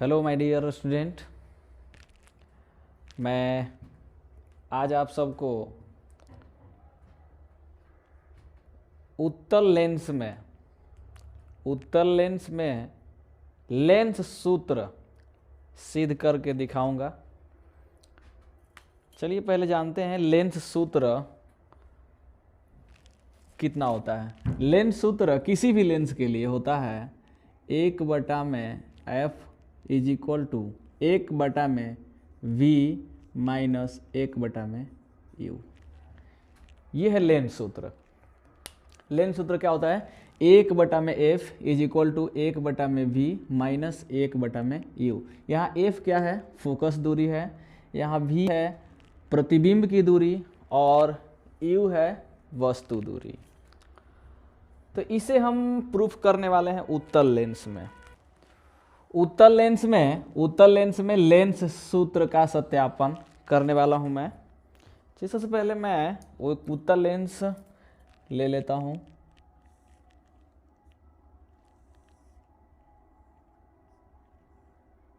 Hello my dear student, मैं आज आप सबको उत्तल लेंस में लेंस सूत्र सिद्ध करके दिखाऊंगा। चलिए पहले जानते हैं लेंस सूत्र कितना होता है। लेंस सूत्र किसी भी लेंस के लिए होता है 1/f is equal to 1/v minus 1/u। ये है लेंस सूत्र। लेंस सूत्र क्या होता है? 1/f is equal to 1/v minus 1/u। यहाँ f क्या है? फोकस दूरी है। यहाँ v है प्रतिबिंब की दूरी और u है वस्तु दूरी। तो इसे हम प्रूफ करने वाले हैं उत्तल लेंस में। उत्तल लेंस में लेंस सूत्र का सत्यापन करने वाला हूं मैं। सबसे पहले मैं उत्तल लेंस ले लेता हूं।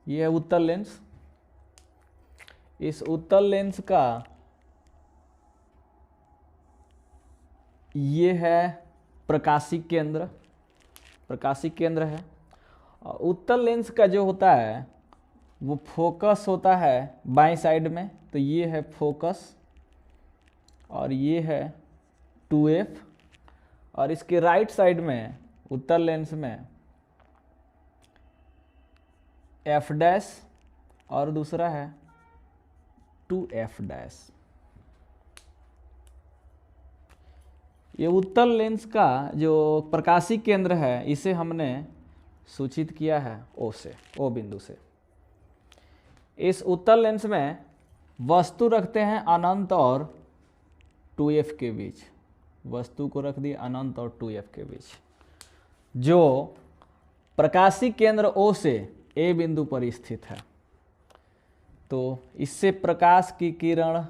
यह है उत्तल लेंस। इस उत्तल लेंस का ये है प्रकाशिक केंद्र है। और उत्तल लेंस का जो होता है वो फोकस होता है बाएं साइड में। तो ये है फोकस और ये है 2f। और इसके राइट साइड में उत्तल लेंस में f डैश और दूसरा है 2f डैश। ये उत्तल लेंस का जो प्रकाशिक केंद्र है इसे हमने सूचित किया है O बिंदु से। इस उत्तल लेंस में वस्तु रखते हैं अनंत और 2f के बीच। वस्तु को रख दी अनंत और 2f के बीच, जो प्रकाशिक केंद्र O से A बिंदु पर स्थित है। तो इससे प्रकाश की किरण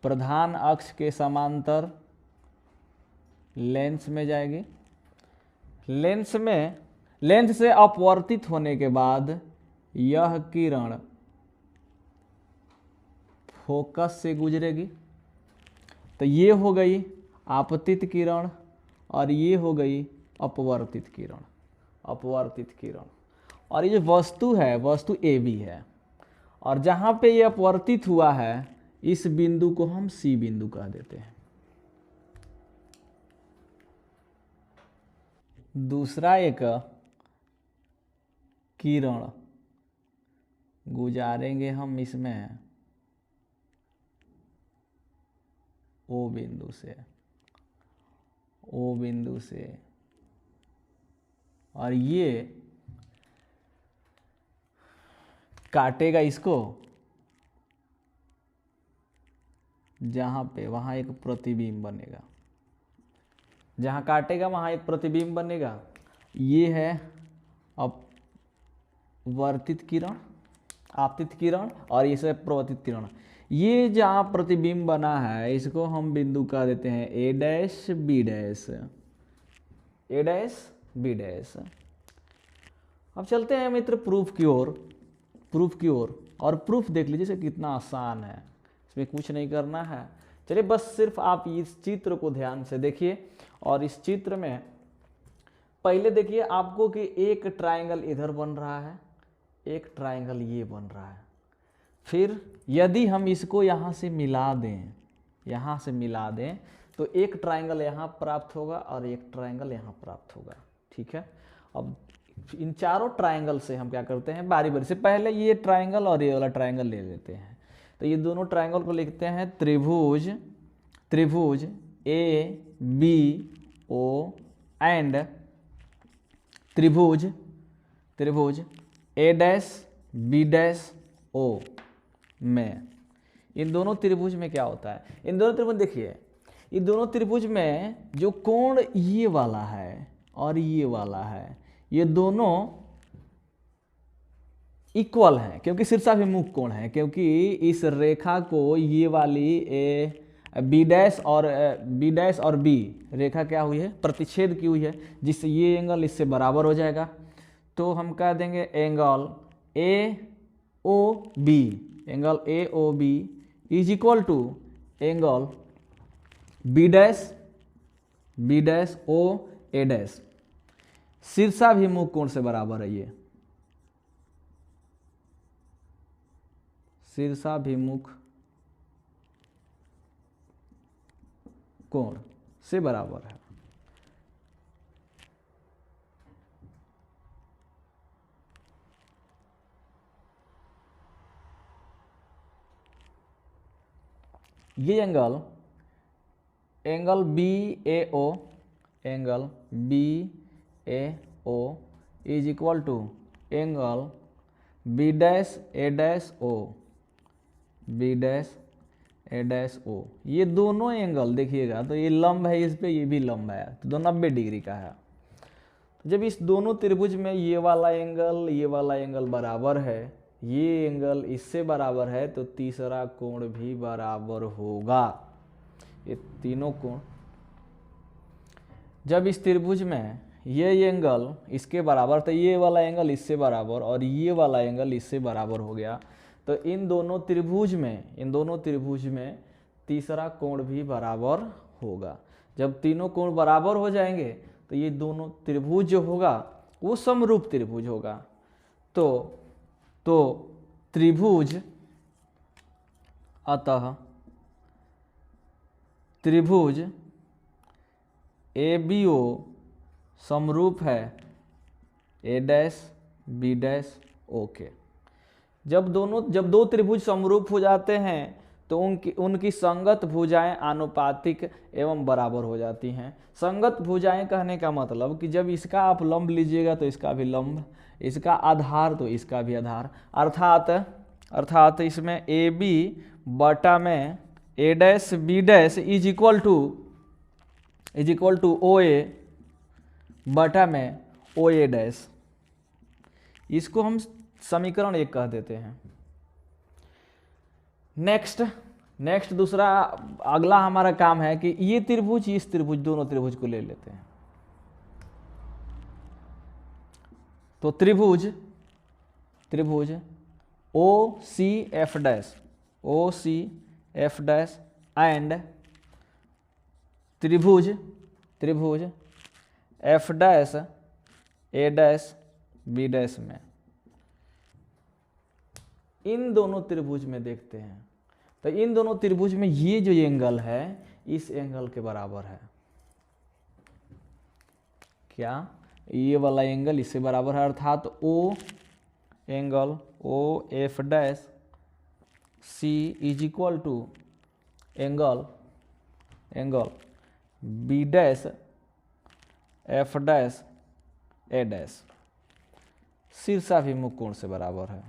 प्रधान अक्ष के समांतर लेंस में जाएगी। लेंस से अपवर्तित होने के बाद यह किरण फोकस से गुजरेगी। तो ये हो गई आपतित किरण और ये हो गई अपवर्तित किरण। और ये जो वस्तु है वस्तु AB है। और जहाँ पे ये अपवर्तित हुआ है इस बिंदु को हम C बिंदु कह देते हैं। दूसरा एक किरण गुजारेंगे हम इसमें O बिंदु से और ये काटेगा इसको जहां पे वहां एक प्रतिबिंब बनेगा। जहां काटेगा वहां एक प्रतिबिंब बनेगा। ये है अपवर्तित किरण, आपतित किरण और ये सब प्रवर्तित किरण। ये जहां प्रतिबिंब बना है इसको हम बिंदु कह देते हैं A डैश B डैश। अब चलते हैं मित्र प्रूफ की ओर। और प्रूफ देख लीजिए कितना आसान है, इसमें कुछ नहीं करना है। चलिए बस सिर्फ आप इस चित्र को ध्यान से देखिए। और इस चित्र में पहले देखिए आपको कि एक ट्रायंगल इधर बन रहा है, एक ट्रायंगल ये बन रहा है। फिर यदि हम इसको यहाँ से मिला दें तो एक ट्रायंगल यहाँ प्राप्त होगा और एक ट्रायंगल यहाँ प्राप्त होगा। ठीक है। अब इन चारों ट्रायंगल से हम क्या करते हैं, बारी बारी से पहले ये ट्रायंगल और ये वाला ट्रायंगल ले लेते हैं। तो ये दोनों ट्रायंगल को लिखते हैं त्रिभुज ABO एंड त्रिभुज A dash B dash O में। इन दोनों त्रिभुज में क्या होता है? इन दोनों त्रिभुज देखिए, इन दोनों त्रिभुज में जो कोण ये वाला है और ये वाला है, ये दोनों इक्वल हैं क्योंकि शीर्षाभिमुख कोण है। क्योंकि इस रेखा को ये वाली B डैश और B रेखा क्या हुई है? प्रतिच्छेद की हुई है, जिससे ये एंगल इससे बराबर हो जाएगा। तो हम कह देंगे angle A O B, angle A O B is equal to angle B dash O A dash शीर्षाभिमुख कोण से बराबर है। ये शीर्षाभिमुख कोण से बराबर है। ये angle B A O, angle B A O is equal to angle B dash A dash O, B dash A dash O. ये दोनों एंगल देखिएगा तो ये लंब है इस पे, ये भी लंब है, तो 90 डिग्री का है। तो जब इस दोनों त्रिभुज में ये वाला एंगल बराबर है, ये एंगल इससे बराबर है, तो तीसरा कोण भी बराबर होगा। ये तीनों कोण जब इस त्रिभुज में ये एंगल इसके बराबर, तो ये वाला एंगल इससे बराबर और ये वाला एंगल इससे बराबर हो गया, तो इन दोनों त्रिभुज में तीसरा कोण भी बराबर होगा। जब तीनों कोण बराबर हो जाएंगे तो ये दोनों त्रिभुज जो होगा वो समरूप त्रिभुज होगा। तो त्रिभुज, अतः त्रिभुज ए बी ओ समरूप है ए डैश बी डैश ओ के। जब दो त्रिभुज समरूप हो जाते हैं तो उनकी संगत भुजाएं आनुपातिक एवं बराबर हो जाती हैं। संगत भुजाएं कहने का मतलब कि जब इसका आप लंब लीजिएगा तो इसका भी लंब, इसका आधार तो इसका भी आधार, अर्थात इसमें ए बी बटा में A dash B dash is equal to O A बटा में ओ ए डैश। इसको हम समीकरण 1 कह देते हैं। नेक्स्ट दूसरा अगला हमारा काम है कि ये त्रिभुज इस त्रिभुज दोनों त्रिभुज को ले लेते हैं। तो त्रिभुज ओ सी एफ डैश एंड त्रिभुज F dash A dash B dash में, इन दोनों त्रिभुज में देखते हैं तो इन दोनों त्रिभुज में ये जो एंगल है इस एंगल के बराबर है। क्या? ये वाला एंगल इससे बराबर है, अर्थात O angle O F dash C is equal to angle B dash F dash A dash शीर्षाभिमुख कोण से बराबर है।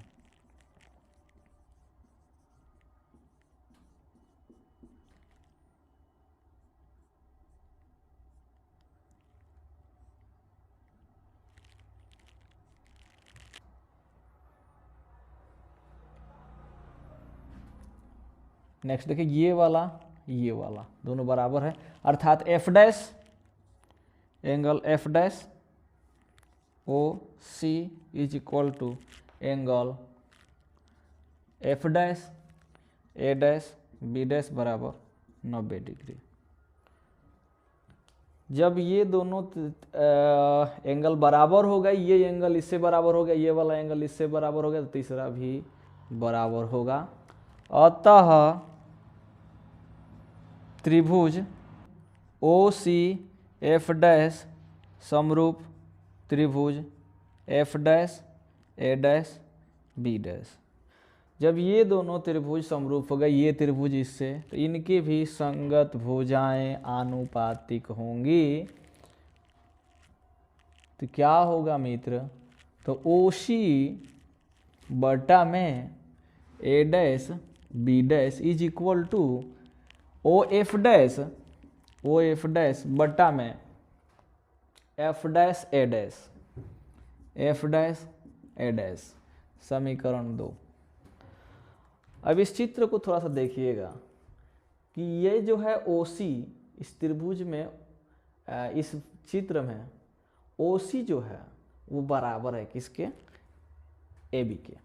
नेक्स्ट देखिए ये वाला दोनों बराबर है, अर्थात F dash angle F dash O C is equal to angle F dash A dash B dash बराबर 90 डिग्री। जब ये दोनों एंगल बराबर हो गए, ये एंगल इससे बराबर हो गया, ये वाला एंगल इससे बराबर हो गया, तो तीसरा भी बराबर होगा। अतः त्रिभुज ओ सी एफ डैश समरूप त्रिभुज F dash A dash B dash. जब ये दोनों त्रिभुज समरूप हो गए, ये त्रिभुज इससे, तो इनकी भी संगत भुजाएं आनुपातिक होंगी। तो क्या होगा मित्र? तो ओसी बटा में A dash B dash is equal to O F dash बटा में एफ डैश ए डैश समीकरण 2। अब इस चित्र को थोड़ा सा देखिएगा कि ये जो है OC इस त्रिभुज में, इस चित्र में OC जो है वो बराबर है किसके, ए बी के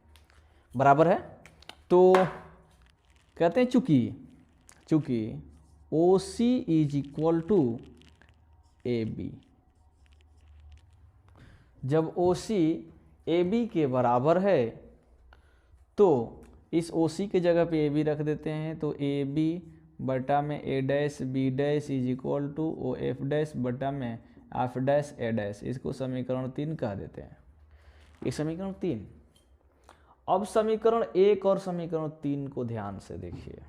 बराबर है। तो कहते हैं चूंकि O C is equal to A B, जब ओ सी ए बी के बराबर है तो इस ओ सी के जगह पे ए बी रख देते हैं, तो ए बी बटा में A dash B dash is equal to O F dash बटा में एफ डैश ए डैश, इसको समीकरण 3 कह देते हैं। ये समीकरण 3। अब समीकरण 1 और समीकरण 3 को ध्यान से देखिए।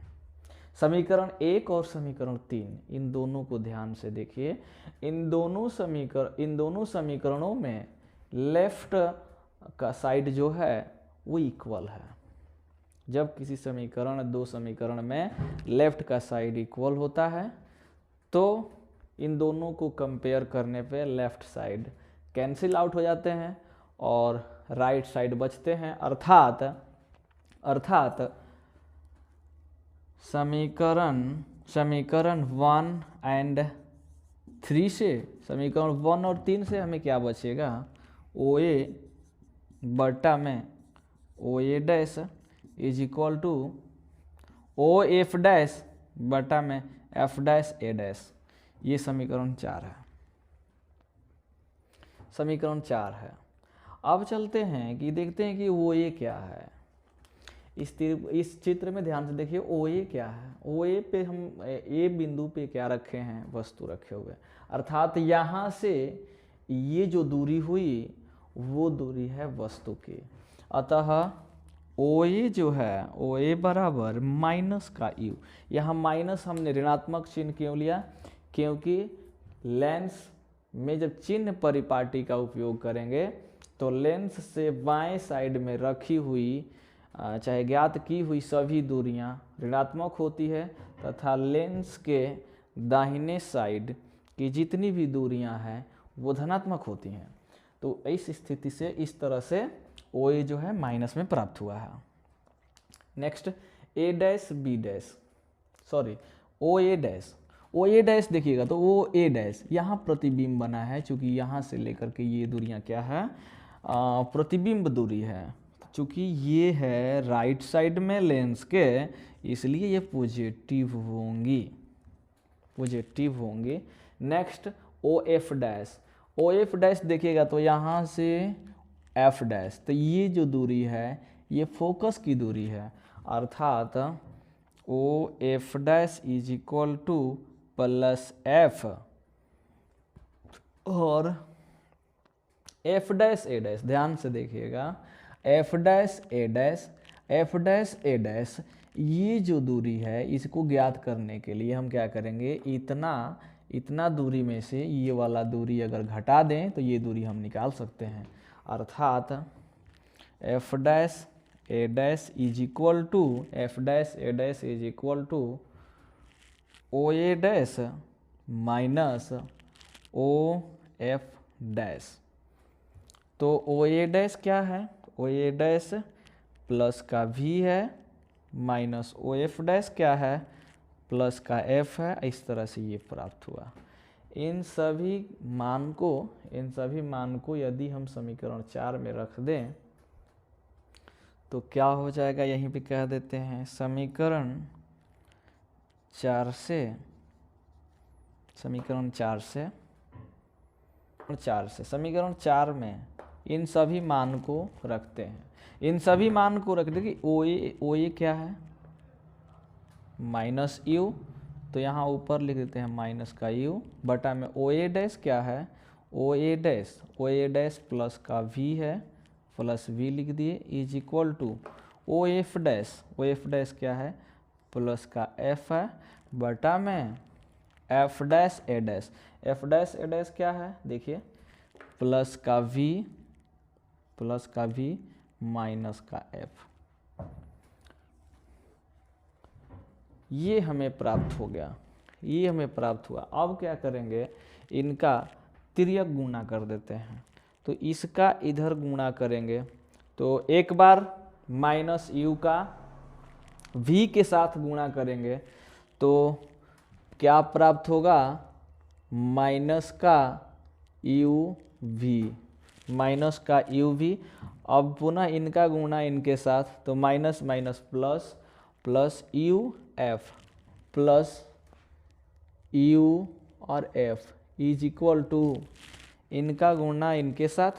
समीकरण 1 और समीकरण 3 इन दोनों को ध्यान से देखिए। इन दोनों समीकरणों में लेफ्ट का साइड जो है वो इक्वल है। जब किसी समीकरण, दो समीकरण में लेफ्ट का साइड इक्वल होता है तो इन दोनों को कंपेयर करने पे लेफ्ट साइड कैंसिल आउट हो जाते हैं और राइट साइड बचते हैं। अर्थात समीकरण 1 एंड 3 से, समीकरण 1 और 3 से हमें क्या बचेगा, ओ ए बटा में O A dash is equal to O F dash बटा में एफ डैश ए डैश। ये समीकरण 4 है, समीकरण 4 है। अब चलते हैं कि देखते हैं कि ओ ए क्या है। इस चित्र में ध्यान से देखिए, ओ ए क्या है। ओ ए पे हम ए बिंदु पे क्या रखे हैं, वस्तु रखे हुए, अर्थात यहाँ से ये जो दूरी हुई वो दूरी है वस्तु की। अतः ओ ए जो है, ओ ए बराबर माइनस का यू। यहाँ माइनस हमने ऋणात्मक चिन्ह क्यों लिया, क्योंकि लेंस में जब चिन्ह परिपाटी का उपयोग करेंगे तो लेंस से बाएं साइड में रखी हुई चाहे ज्ञात की हुई सभी दूरियां ऋणात्मक होती है तथा लेंस के दाहिने साइड की जितनी भी दूरियां हैं वो धनात्मक होती हैं। तो इस स्थिति से इस तरह से ओ ए जो है माइनस में प्राप्त हुआ है। Next A dash B dash, sorry O A dash देखिएगा तो ओ ए डैश यहाँ प्रतिबिंब बना है, चूंकि यहाँ से लेकर के ये दूरियां क्या है, प्रतिबिंब दूरी है। चूंकि ये है राइट साइड में लेंस के, इसलिए ये पॉजिटिव होंगी। नेक्स्ट ओ एफ डैश देखिएगा तो यहाँ से एफ डैश, तो ये जो दूरी है ये फोकस की दूरी है, अर्थात O F dash is equal to plus F और एफ डैश ए डैश। ध्यान से देखिएगा, एफ डैश ए डैश ये जो दूरी है इसको ज्ञात करने के लिए हम क्या करेंगे, इतना दूरी में से ये वाला दूरी अगर घटा दें तो ये दूरी हम निकाल सकते हैं। अर्थात F dash A dash is equal to O A dash minus O F dash. तो ओ ए डैश क्या है, ओ ए डैश प्लस का भी है माइनस ओ एफ डैश क्या है, प्लस का एफ है। इस तरह से ये प्राप्त हुआ। इन सभी मान को यदि हम समीकरण 4 में रख दें तो क्या हो जाएगा, यहीं पे कह देते हैं समीकरण 4 में इन सभी मान को रखते हैं। इन सभी मान को रख दे कि ओ ए क्या है, माइनस यू, तो यहाँ ऊपर लिख देते हैं माइनस का यू बटा में ओ ए डैश क्या है, ओ ए डैश प्लस का वी है, प्लस वी लिख दिए, is equal to O F dash क्या है, प्लस का एफ है बटा में एफ डैश ए डैश क्या है, देखिए प्लस का वी माइनस का एफ। ये हमें प्राप्त हो गया, ये हमें प्राप्त हुआ। अब क्या करेंगे, इनका तिर्यक गुणा कर देते हैं। तो इसका इधर गुणा करेंगे तो एक बार माइनस यू का v के साथ गुणा करेंगे तो क्या प्राप्त होगा, माइनस का यू वी माइनस का यू वी, अब पुनः इनका गुणा इनके साथ, तो minus minus plus, plus U F plus you और एफ इज इक्वल टू इनका गुणा इनके साथ,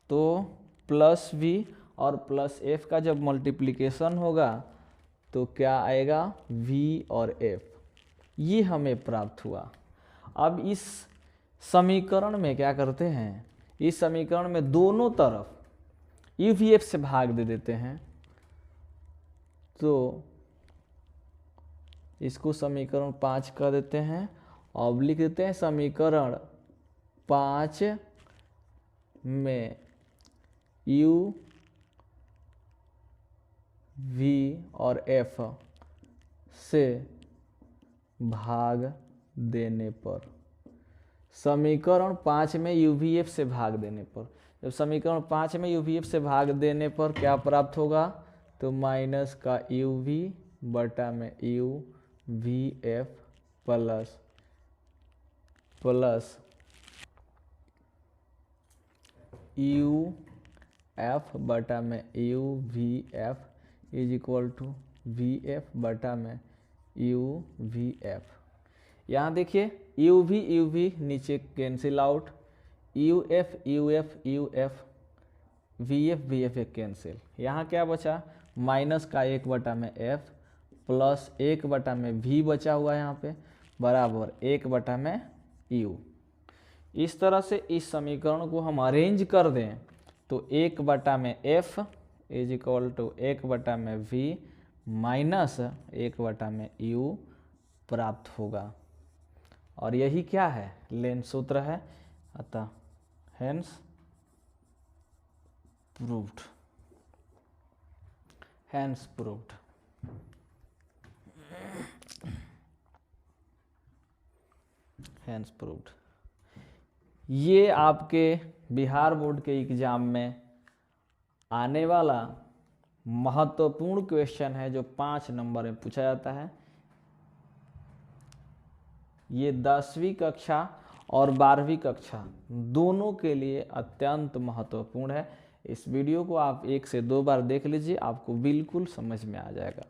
तो प्लस वी और प्लस एफ का जब मल्टीप्लिकेशन होगा तो क्या आएगा, वी और एफ। ये हमें प्राप्त हुआ। अब इस समीकरण में क्या करते हैं, इस समीकरण में दोनों तरफ यू वी एफ से भाग दे देते हैं, तो इसको समीकरण 5 कर देते हैं और लिख देते हैं समीकरण 5 में यू वी और एफ से भाग देने पर, समीकरण 5 में यू वी एफ से भाग देने पर, जब समीकरण 5 में यू वी एफ से भाग देने पर क्या प्राप्त होगा, तो माइनस का यू वी बटा में U V F plus plus U F बटा में U V F is equal to V F बटा में यू वी एफ। यहाँ देखिए यू वी नीचे cancel out, U F U F U F, V F एक कैंसिल। यहाँ क्या बचा, माइनस का 1 बटा में एफ प्लस 1 बटा में वी बचा हुआ है यहाँ पे, बराबर 1 बटा में यू। इस तरह से इस समीकरण को हम अरेंज कर दें तो 1 बटा में एफ इज इक्वल टू 1 बटा में वी माइनस 1 बटा में यू प्राप्त होगा। और यही क्या है, लेंस सूत्र है, अतः hence proved, hence proved. Hence proved. ये आपके बिहार बोर्ड के एग्जाम में आने वाला महत्वपूर्ण क्वेश्चन है जो 5 नंबर में पूछा जाता है। ये 10वीं कक्षा और 12वीं कक्षा दोनों के लिए अत्यंत महत्वपूर्ण है। इस वीडियो को आप 1 से 2 बार देख लीजिए, आपको बिल्कुल समझ में आ जाएगा।